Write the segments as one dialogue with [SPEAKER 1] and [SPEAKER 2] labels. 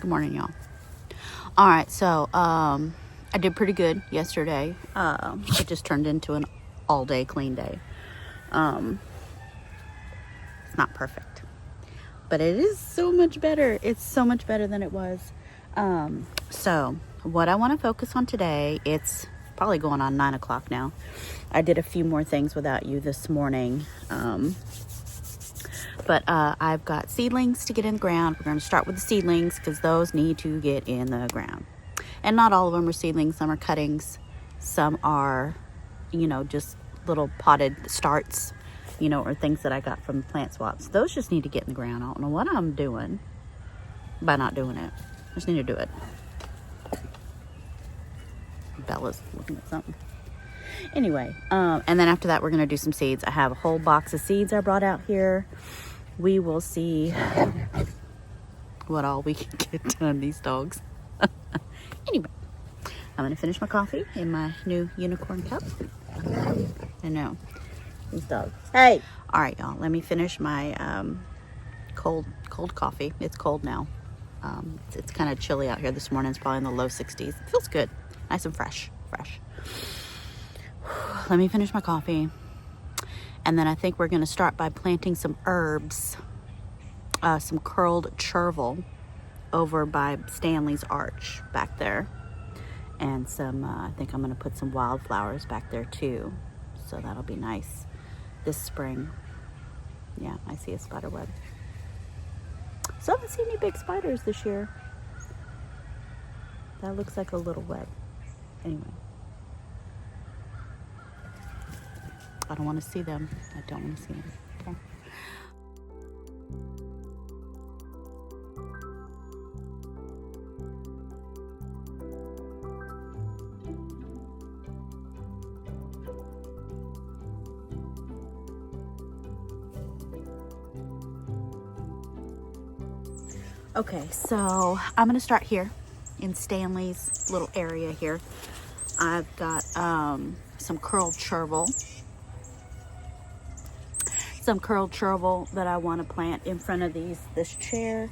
[SPEAKER 1] Good morning, y'all. All right, so I did pretty good yesterday. It just turned into an all-day clean day. It's not perfect, but it is so much better. It's so much better than it was. So what I want to focus on today, it's probably going on 9 o'clock now. I did a few more things without you this morning. But I've got seedlings to get in the ground. We're going to start with the seedlings because those need to get in the ground. And not all of them are seedlings. Some are cuttings. Some are, just little potted starts, or things that I got from plant swaps. Those just need to get in the ground. I don't know what I'm doing by not doing it. I just need to do it. Bella's looking at something. Anyway, and then after that, we're going to do some seeds. I have a whole box of seeds I brought out here. We will see what all we can get done, these dogs. Anyway, I'm going to finish my coffee in my new unicorn cup. I know, these dogs. Hey! All right, y'all, let me finish my cold coffee. It's cold now. It's kind of chilly out here this morning. It's probably in the low 60s. It feels good. Nice and fresh. Let me finish my coffee. And then I think we're going to start by planting some herbs, some curled chervil over by Stanley's arch back there. And some, I think I'm going to put some wildflowers back there too. So that'll be nice this spring. Yeah, I see a spider web. So I haven't seen any big spiders this year. That looks like a little web. Anyway. I don't want to see them. I don't want to see them. Okay, so I'm going to start here in Stanley's little area here. I've got some curled chervil. Some curled chervil that I want to plant in front of this chair.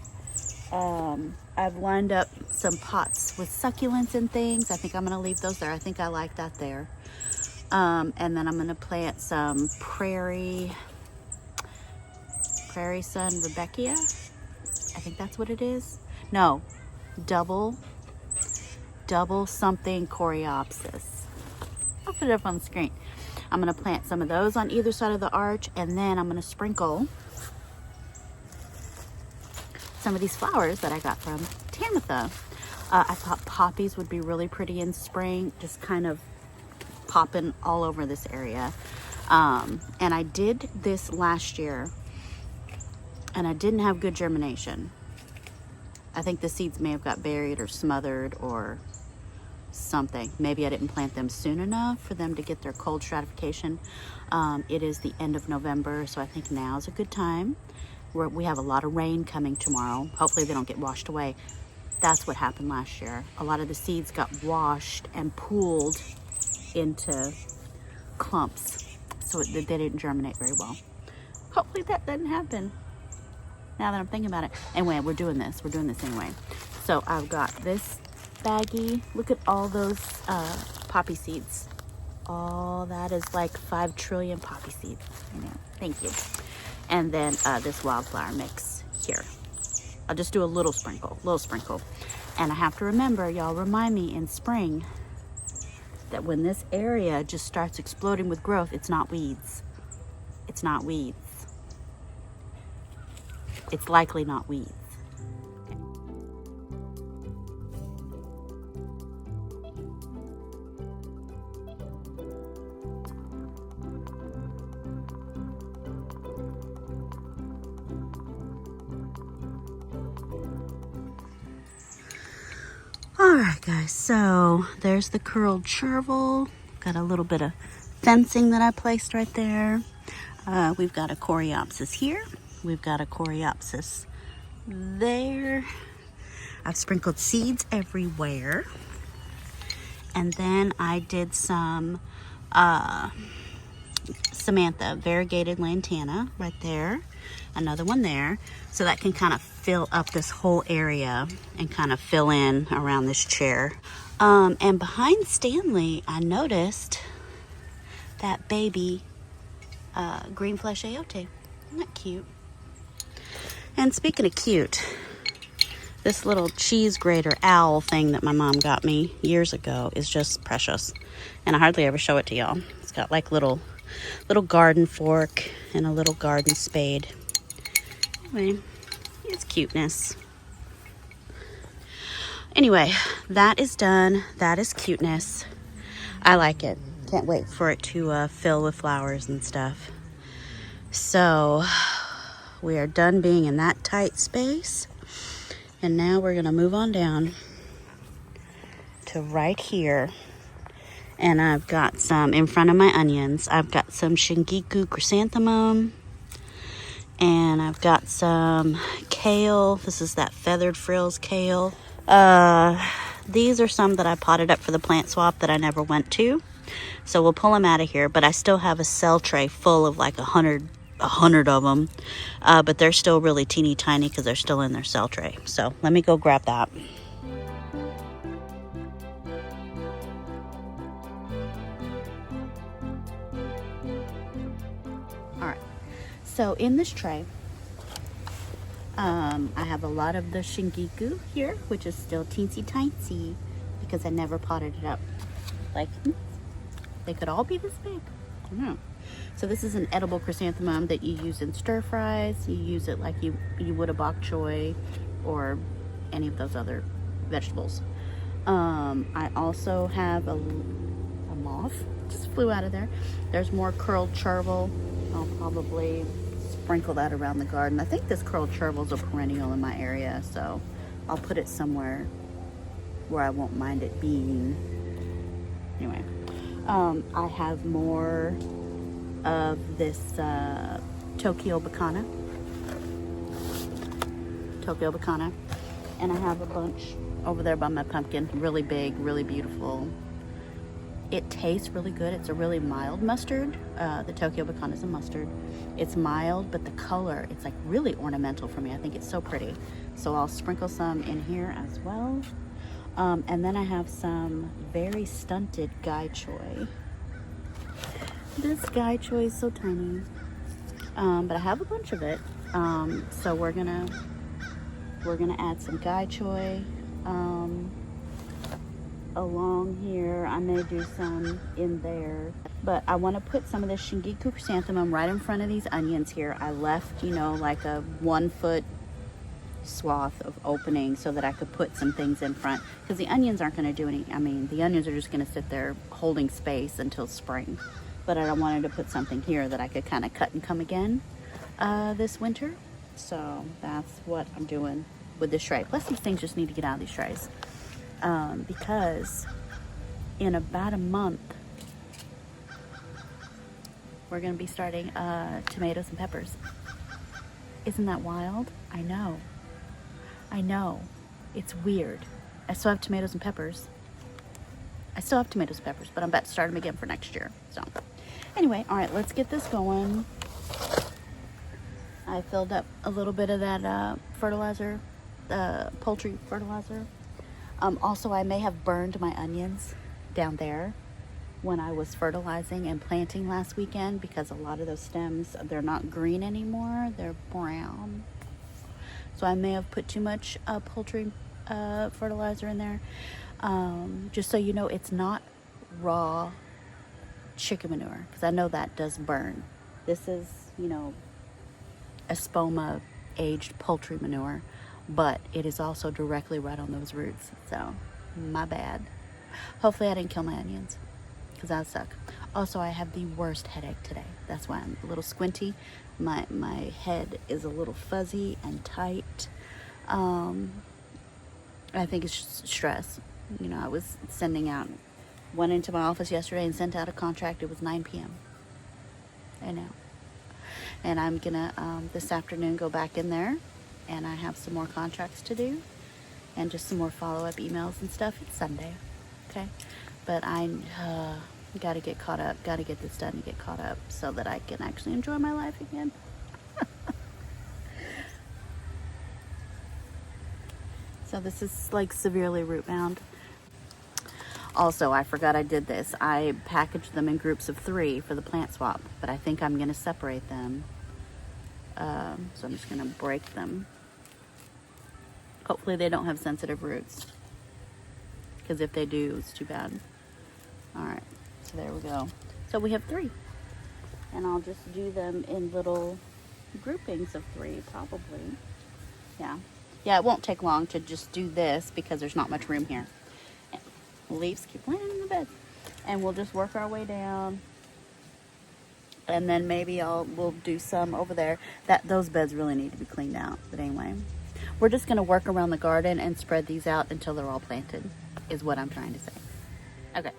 [SPEAKER 1] I've lined up some pots with succulents and things. I think I'm going to leave those there. I think I like that there. And then I'm going to plant some prairie sun Rebecca. I think that's what it is. No, double something coreopsis. I'll put it up on the screen. I'm going to plant some of those on either side of the arch, and then I'm going to sprinkle some of these flowers that I got from Tamitha. I thought poppies would be really pretty in spring, just kind of popping all over this area. And I did this last year, and I didn't have good germination. I think the seeds may have got buried or smothered or something. Maybe I didn't plant them soon enough for them to get their cold stratification. It is the end of November, so I think now is a good time. We have a lot of rain coming tomorrow. Hopefully they don't get washed away. That's what happened last year. A lot of the seeds got washed and pooled into clumps, so they didn't germinate very well. Hopefully that doesn't happen now that I'm thinking about it. Anyway, we're doing this anyway. So I've got this baggie. Look at all those poppy seeds. All that is like 5 trillion poppy seeds. Thank you. And then this wildflower mix here. I'll just do a little sprinkle. And I have to remember, y'all remind me in spring that when this area just starts exploding with growth, it's not weeds. It's likely not weeds. All right, guys, so there's the curled chervil. Got a little bit of fencing that I placed right there. We've got a coreopsis here. We've got a coreopsis there. I've sprinkled seeds everywhere. And then I did some Samantha, variegated lantana right there. Another one there. So that can kind of fill up this whole area and kind of fill in around this chair. And behind Stanley, I noticed that baby green flesh ayote. Isn't that cute? And speaking of cute, this little cheese grater owl thing that my mom got me years ago is just precious. And I hardly ever show it to y'all. It's got like little garden fork and a little garden spade. Anyway, it's cuteness. Anyway, that is done. That is cuteness. I like it. Can't wait for it to fill with flowers and stuff. So we are done being in that tight space. And now we're going to move on down to right here. And I've got some in front of my onions. I've got some Shingiku chrysanthemum. And I've got some kale. This is that feathered frills kale. These are some that I potted up for the plant swap that I never went to. So we'll pull them out of here. But I still have a cell tray full of like 100 of them. But they're still really teeny tiny because they're still in their cell tray. So let me go grab that. Alright. So in this tray, I have a lot of the Shingiku here, which is still teensy tiny because I never potted it up. Like, they could all be this big. I don't know. So this is an edible chrysanthemum that you use in stir fries. You use it like you would a bok choy or any of those other vegetables. I also have a moth. Just flew out of there. There's more curled chervil. I'll probably sprinkle that around the garden. I think this curled chervil is a perennial in my area, so I'll put it somewhere where I won't mind it being. Anyway, I have more of this Tokyo Bacana, and I have a bunch over there by my pumpkin, really big, really beautiful. It tastes really good. It's a really mild mustard. The Tokyo Bacana is a mustard. It's mild, but the color, it's like really ornamental for me. I think it's so pretty. So I'll sprinkle some in here as well. And then I have some very stunted gai choy. This gai choy is so tiny, but I have a bunch of it. So we're gonna add some gai choy along here. I may do some in there, but I want to put some of this Shingiku chrysanthemum right in front of these onions here. I left, like a 1 foot swath of opening so that I could put some things in front, because the onions aren't going to do any. The onions are just going to sit there holding space until spring. But I wanted to put something here that I could kind of cut and come again this winter. So that's what I'm doing with this tray. Plus these things just need to get out of these trays. Because in about a month, we're going to be starting tomatoes and peppers. Isn't that wild? I know. It's weird. I still have tomatoes and peppers. But I'm about to start them again for next year. So anyway, all right, let's get this going. I filled up a little bit of that fertilizer, poultry fertilizer. Also, I may have burned my onions down there when I was fertilizing and planting last weekend, because a lot of those stems, they're not green anymore, they're brown. So I may have put too much poultry fertilizer in there. Just so you know, it's not raw chicken manure, because I know that does burn. This is, espoma aged poultry manure, but it is also directly right on those roots. So my bad. Hopefully I didn't kill my onions, because that suck. Also, I have the worst headache today. That's why I'm a little squinty. My head is a little fuzzy and tight. I think it's just stress. I was went into my office yesterday and sent out a contract. It was 9 p.m. I know. And I'm gonna this afternoon go back in there, and I have some more contracts to do and just some more follow-up emails and stuff. It's Sunday, okay? But Got to get caught up. Got to get this done and get caught up so that I can actually enjoy my life again. So this is like severely root bound. Also, I forgot I did this. I packaged them in groups of 3 for the plant swap, but I think I'm going to separate them. So I'm just going to break them. Hopefully they don't have sensitive roots, because if they do, it's too bad. All right, so there we go. So we have 3, and I'll just do them in little groupings of 3, probably. Yeah, it won't take long to just do this because there's not much room here. Leaves keep landing in the bed, and we'll just work our way down, and then maybe we'll do some over there. Those beds really need to be cleaned out, but anyway, we're just going to work around the garden and spread these out until they're all planted, is what I'm trying to say. Okay.